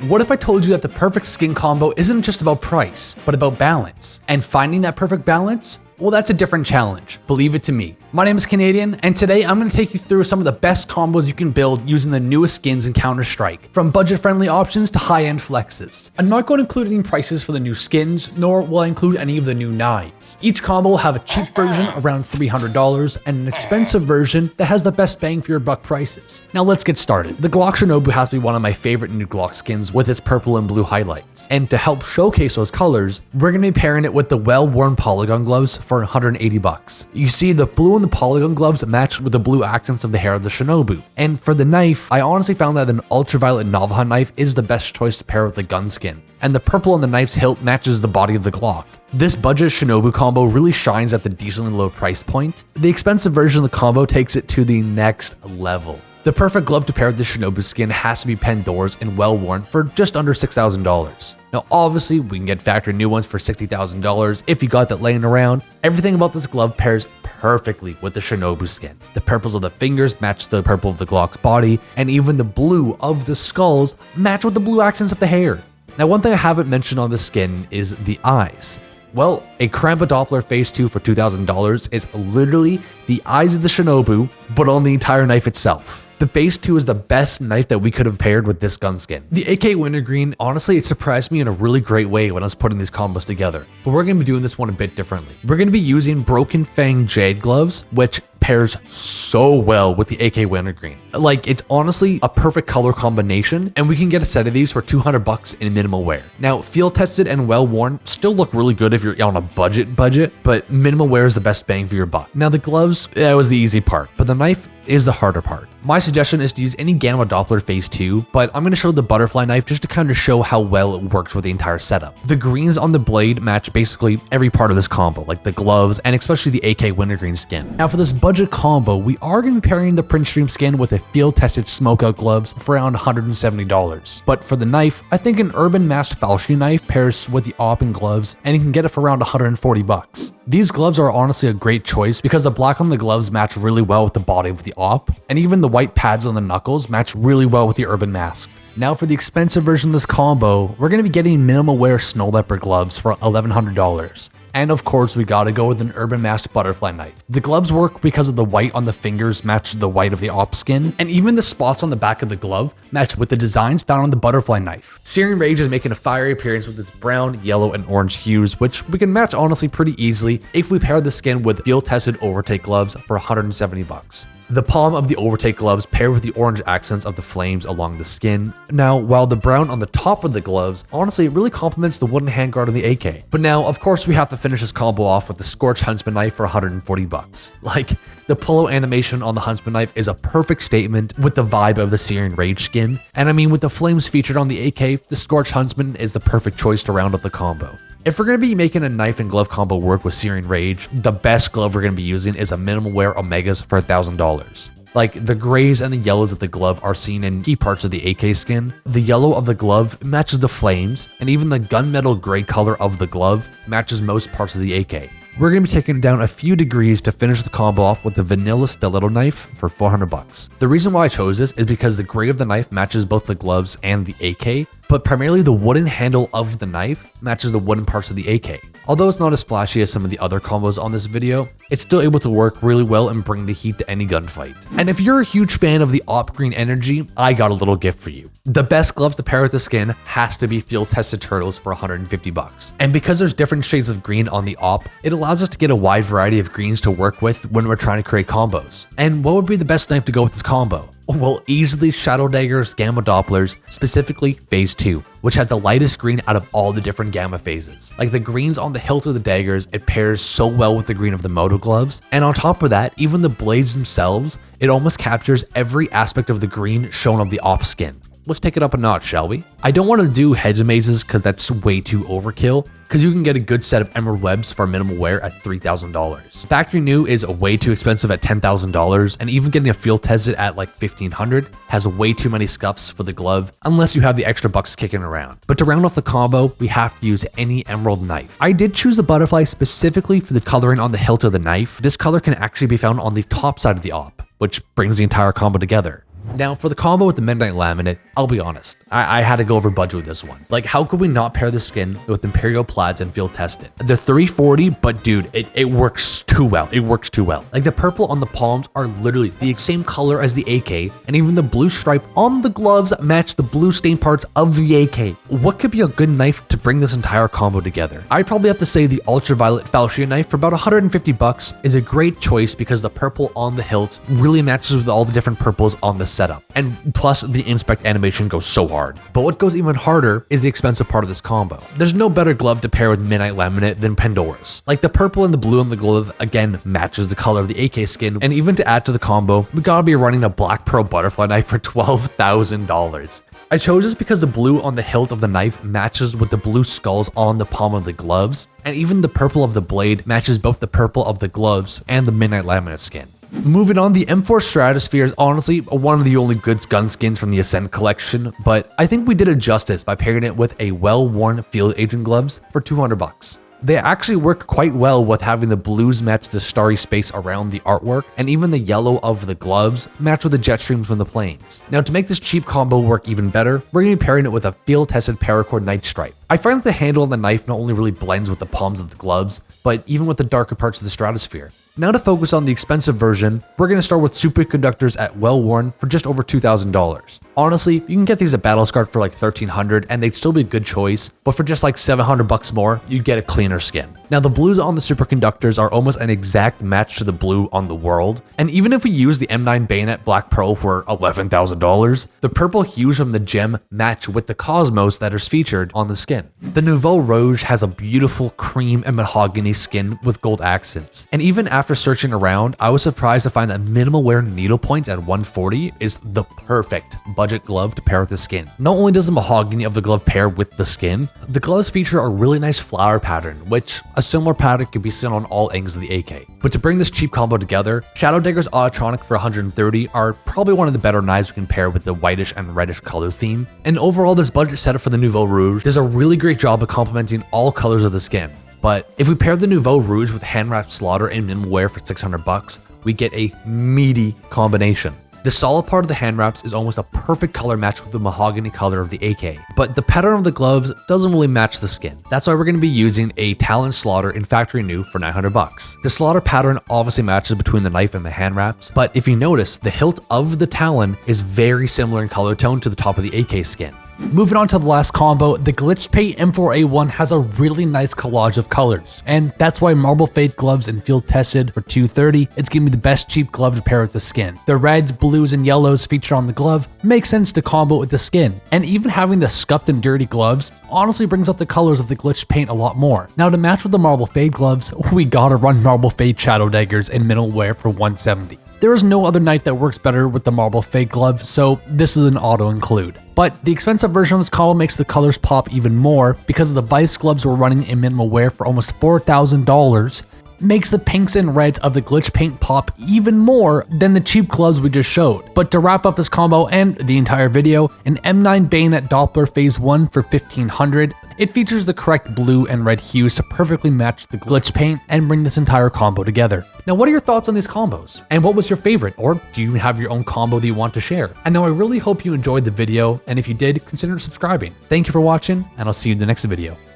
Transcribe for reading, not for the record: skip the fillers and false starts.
What if I told you that the perfect skin combo isn't just about price, but about balance? And finding that perfect balance? Well, that's a different challenge, believe it to me. My name is Canadian, and today I'm going to take you through some of the best combos you can build using the newest skins in Counter-Strike, from budget-friendly options to high-end flexes. I'm not going to include any prices for the new skins, nor will I include any of the new knives. Each combo will have a cheap version around $300 and an expensive version that has the best bang for your buck prices. Now let's get started. The Glock Shinobu has to be one of my favorite new Glock skins with its purple and blue highlights. And to help showcase those colors, we're going to be pairing it with the well-worn polygon gloves for $180. You see, the blue and the polygon gloves match with the blue accents of the hair of the Shinobu. And for the knife, I honestly found that an ultraviolet Navaja knife is the best choice to pair with the gun skin. And the purple on the knife's hilt matches the body of the Glock. This budget Shinobu combo really shines at the decently low price point. The expensive version of the combo takes it to the next level. The perfect glove to pair with the Shinobu skin has to be Pandora's and well-worn for just under $6,000. Now obviously we can get factory new ones for $60,000 if you got that laying around. Everything about this glove pairs perfectly with the Shinobu skin. The purples of the fingers match the purple of the Glock's body, and even the blue of the skulls match with the blue accents of the hair. Now one thing I haven't mentioned on the skin is the eyes. Well, a Krampa Doppler Phase 2 for $2,000 is literally the eyes of the Shinobu, but on the entire knife itself. The Phase 2 is the best knife that we could have paired with this gun skin. The AK Wintergreen, honestly, it surprised me in a really great way when I was putting these combos together. But we're going to be doing this one a bit differently. We're going to be using Broken Fang Jade gloves, which pairs so well with the AK Wintergreen. Like, it's honestly a perfect color combination, and we can get a set of these for $200 in minimal wear. Now, field tested and well worn still look really good if you're on a budget, but minimal wear is the best bang for your buck. Now, the gloves, that was the easy part, but the knife is the harder part. My suggestion is to use any Gamma Doppler Phase 2, but I'm going to show the butterfly knife just to kind of show how well it works with the entire setup. The greens on the blade match basically every part of this combo, like the gloves and especially the AK Wintergreen skin. Now for this budget combo, we are going to be pairing the Prince Stream skin with a field-tested smokeout gloves for around $170. But for the knife, I think an Urban Masked Falchi knife pairs with the AWP and gloves, and you can get it for around $140. These gloves are honestly a great choice because the black on the gloves match really well with the body of the AWP, and even the white pads on the knuckles match really well with the Urban Mask. Now for the expensive version of this combo, we're going to be getting minimal wear snow leopard gloves for $1,100. And of course, we gotta go with an Urban Masked butterfly knife. The gloves work because of the white on the fingers match the white of the AWP skin, and even the spots on the back of the glove match with the designs found on the butterfly knife. Searing Rage is making a fiery appearance with its brown, yellow, and orange hues, which we can match honestly pretty easily if we pair the skin with field-tested Overtake gloves for $170. The palm of the Overtake gloves pair with the orange accents of the flames along the skin. Now, while the brown on the top of the gloves, honestly, it really complements the wooden handguard on the AK. But now, of course, we have to finish this combo off with the Scorch Huntsman knife for $140. Like, the polo animation on the Huntsman knife is a perfect statement with the vibe of the Searing Rage skin. And I mean, with the flames featured on the AK, the Scorch Huntsman is the perfect choice to round up the combo. If we're going to be making a knife and glove combo work with Searing Rage, the best glove we're going to be using is a minimal wear Omegas for $1,000. Like, the grays and the yellows of the glove are seen in key parts of the AK skin. The yellow of the glove matches the flames, and even the gunmetal gray color of the glove matches most parts of the AK. We're going to be taking it down a few degrees to finish the combo off with the vanilla stiletto knife for $400. The reason why I chose this is because the gray of the knife matches both the gloves and the AK, but primarily the wooden handle of the knife matches the wooden parts of the AK. Although it's not as flashy as some of the other combos on this video, it's still able to work really well and bring the heat to any gunfight. And if you're a huge fan of the AWP green energy, I got a little gift for you. The best gloves to pair with the skin has to be field tested turtles for $150. And because there's different shades of green on the AWP, it allows us to get a wide variety of greens to work with when we're trying to create combos. And what would be the best knife to go with this combo? Well, easily Shadow Dagger's Gamma Dopplers, specifically Phase 2, which has the lightest green out of all the different Gamma phases. Like the greens on the hilt of the daggers, it pairs so well with the green of the Moto gloves, and on top of that, even the blades themselves, it almost captures every aspect of the green shown on the AWP skin. Let's take it up a notch, shall we? I don't want to do heads amazes because that's way too overkill, because you can get a good set of emerald webs for minimal wear at $3,000. Factory new is way too expensive at $10,000, and even getting a field tested at like $1,500 has way too many scuffs for the glove unless you have the extra bucks kicking around. But to round off the combo, we have to use any emerald knife. I did choose the butterfly specifically for the coloring on the hilt of the knife. This color can actually be found on the top side of the AWP, which brings the entire combo together. Now, for the combo with the Midnight Laminate, I'll be honest, I had to go over budget with this one. Like, how could we not pair the skin with Imperial Plaids and Field Tested? They're $340, but dude, it works too well. It works too well. Like, the purple on the palms are literally the same color as the AK, and even the blue stripe on the gloves match the blue stain parts of the AK. What could be a good knife to bring this entire combo together? I'd probably have to say the Ultraviolet Falchia knife for about 150 bucks is a great choice because the purple on the hilt really matches with all the different purples on the setup. And plus, the inspect animation goes so hard. But what goes even harder is the expensive part of this combo. There's no better glove to pair with Midnight Laminate than Pandora's. Like, the purple and the blue on the glove again matches the color of the AK skin, and even to add to the combo, we gotta be running a Black Pearl Butterfly knife for $12,000. I chose this because the blue on the hilt of the knife matches with the blue skulls on the palm of the gloves, and even the purple of the blade matches both the purple of the gloves and the Midnight Laminate skin. Moving on, the M4 Stratosphere is honestly one of the only good gun skins from the Ascent Collection, but I think we did it justice by pairing it with a well-worn Field Agent gloves for 200 bucks. They actually work quite well with having the blues match the starry space around the artwork, and even the yellow of the gloves match with the jet streams from the planes. Now, to make this cheap combo work even better, we're going to be pairing it with a field-tested Paracord Night Stripe. I find that the handle on the knife not only really blends with the palms of the gloves, but even with the darker parts of the Stratosphere. Now, to focus on the expensive version, we're going to start with superconductors at well worn for just over $2,000. Honestly, you can get these at Battlescarred for like $1,300 and they'd still be a good choice, but for just like 700 bucks more, you get a cleaner skin. Now, the blues on the superconductors are almost an exact match to the blue on the World, and even if we use the M9 Bayonet Black Pearl for $11,000, the purple hues from the gem match with the Cosmos that is featured on the skin. The Nouveau Rouge has a beautiful cream and mahogany skin with gold accents, and even after searching around, I was surprised to find that minimal wear needlepoint at $140 is the perfect budget glove to pair with the skin. Not only does the mahogany of the glove pair with the skin, the gloves feature a really nice flower pattern, which a similar pattern can be seen on all angles of the AK. But to bring this cheap combo together, Shadow Dagger's Autotronic for $130 are probably one of the better knives we can pair with the whitish and reddish color theme. And overall, this budget setup for the Nouveau Rouge does a really great job of complementing all colors of the skin. But if we pair the Nouveau Rouge with hand-wrapped Slaughter and minimal wear for 600 bucks, we get a meaty combination. The solid part of the hand wraps is almost a perfect color match with the mahogany color of the AK, but the pattern of the gloves doesn't really match the skin. That's why we're going to be using a Talon Slaughter in factory new for 900 bucks. The Slaughter pattern obviously matches between the knife and the hand wraps, but if you notice, the hilt of the Talon is very similar in color tone to the top of the AK skin. Moving on to the last combo, the Glitched Paint M4A1 has a really nice collage of colors, and that's why Marble Fade gloves and Field Tested for $230, it's giving me the best cheap glove to pair with the skin. The reds, blues, and yellows featured on the glove make sense to combo with the skin, and even having the scuffed and dirty gloves honestly brings out the colors of the Glitched Paint a lot more. Now, to match with the Marble Fade gloves, we gotta run Marble Fade Shadow Daggers in minimal wear for $170. There is no other knife that works better with the Marble Fade glove, so this is an auto include. But the expensive version of this combo makes the colors pop even more because of the Vice gloves we're running in minimal wear for almost $4,000, makes the pinks and reds of the Glitch Paint pop even more than the cheap gloves we just showed. But to wrap up this combo and the entire video, an M9 Bayonet Doppler Phase 1 for $1,500. It features the correct blue and red hues to perfectly match the Glitch Paint and bring this entire combo together. Now, what are your thoughts on these combos? And what was your favorite? Or do you have your own combo that you want to share? And now I really hope you enjoyed the video, and if you did, consider subscribing. Thank you for watching, and I'll see you in the next video.